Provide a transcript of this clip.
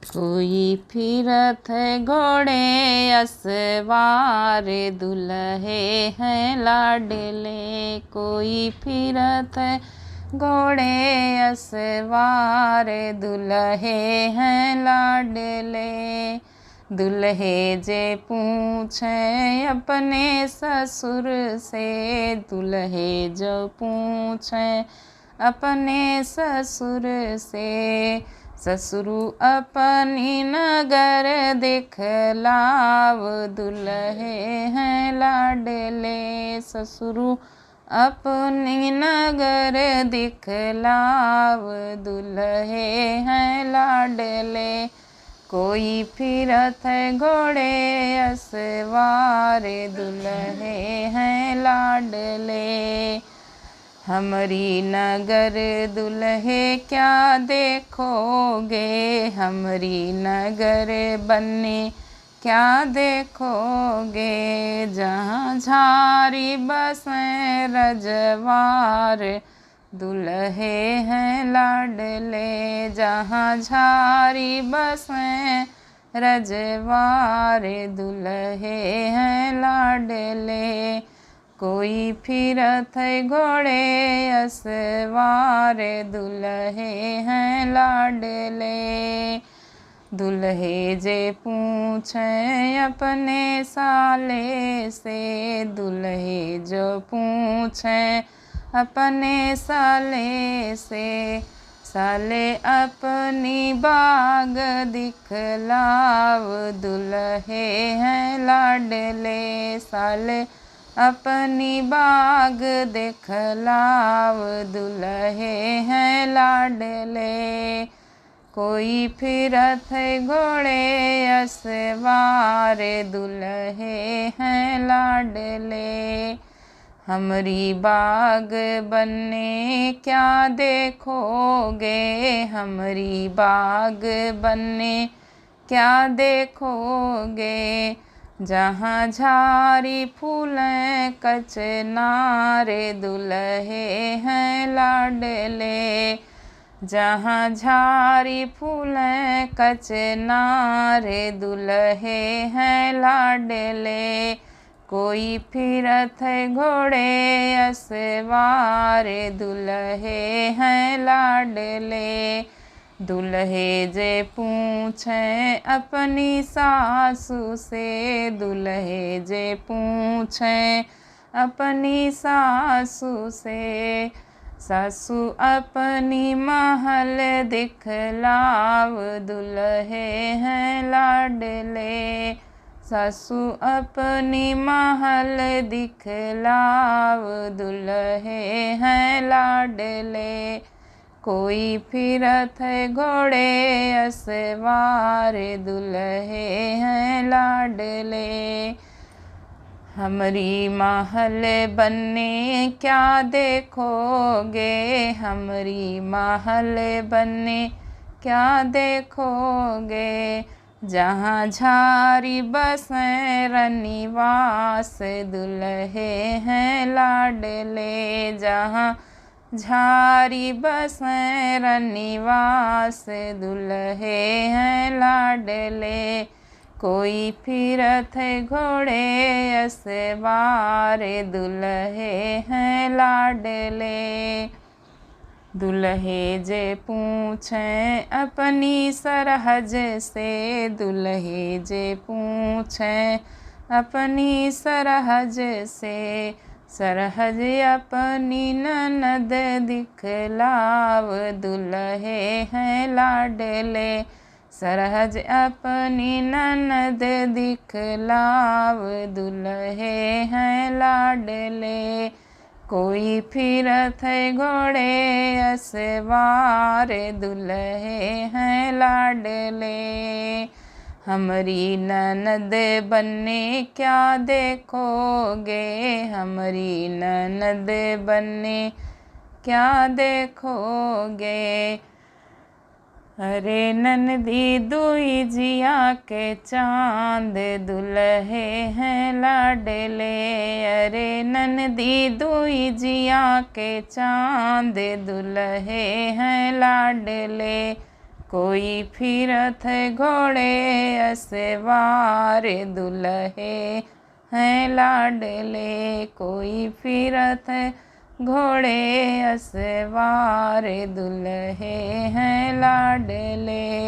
कोई फिरत घोड़े असवार, दुल्हे हैं लाडले। कोई फिरत घोड़े असवार, दुल्हे हैं लाडले। दुल्हे जे पूछे अपने ससुर से, दुल्हे जो पूछे अपने ससुर से। ससुरु अपनी नगर दिखलाव, दुल्हे हैं लाडले। ससुरु अपनी नगर दिखलाव, दुल्हे हैं लाडले। कोई फिरत घोड़े असवार, दुल्हे हैं लाडले। हमारी नगर दुल्हे क्या देखोगे, हमारी नगर बन्नी क्या देखोगे। जहाँ झारी बसें रजवार, दुल्हे हैं लाडले। जहाँ झारी बसें रजवार, दुल्हे हैं लाडले। कोई फिरत घोड़े असवार, दुल्हे हैं लाडले। दुल्हे जे पूछे अपने साले से, दुल्हे जो पूछे अपने साले से। साले अपनी बाग दिखलाव, दुल्हे हैं लाडले। साले अपनी बाग दिखलाव, दुल्हे हैं लाडले। कोई फिरत घोड़े असवार, दुल्हे हैं लाडले। हमारी बाग बन्ने क्या देखोगे, हमारी बाग बन्ने क्या देखोगे। जहाँ झारी फूलें कचनार, दुल्हे हैं लाडले। जहाँ झारी फूलें कचनार, दुल्हे हैं लाडले। कोई फिरत घोड़े असवार, दुल्हे हैं लाडले। दुल्हे जे पूछे अपनी सासू से, दुल्हे जे पूछे अपनी सासू से। सासू अपनी महल दिखलाव, दुल्हे हैं लाडले। सासू अपनी महल दिखलाव, दुल्हे हैं लाडले। कोई फिरत घोड़े असवार, दुल्हे हैं लाडले। हमारी महल बन्ने क्या देखोगे, हमारी महल बन्ने क्या देखोगे। जहाँ झारी बसें रनिवास, दुल्हे हैं लाडले। जहाँ झारी बसें रनिवास, दुल्हे हैं लाडले। कोई फिरत घोड़े असवार, दुल्हे हैं लाडले। दुल्हे जे पूछे अपनी सरहज से, दुल्हे जे पूछे अपनी सरहज से। सरहज अपनी ननद दिखलाव, दुल्हे हैं लाडले। सरहज अपनी ननद दिखलाव, दुल्हे हैं लाडले। कोई फिरत घोड़े असवार, दुल्हे हैं लाडले। हमारी ननद बन्ने क्या देखोगे, हमारी ननद बन्ने क्या देखोगे। अरे ननदी दुई जिया के चांद, दुल्हे हैं लाडले। अरे ननदी दुई जिया के चांद, दुल्हे हैं लाडले। कोई फिरत घोड़े असवार, दुल्हे हैं लाडले। कोई फिरत घोड़े असवार, दुल्हे हैं लाडले।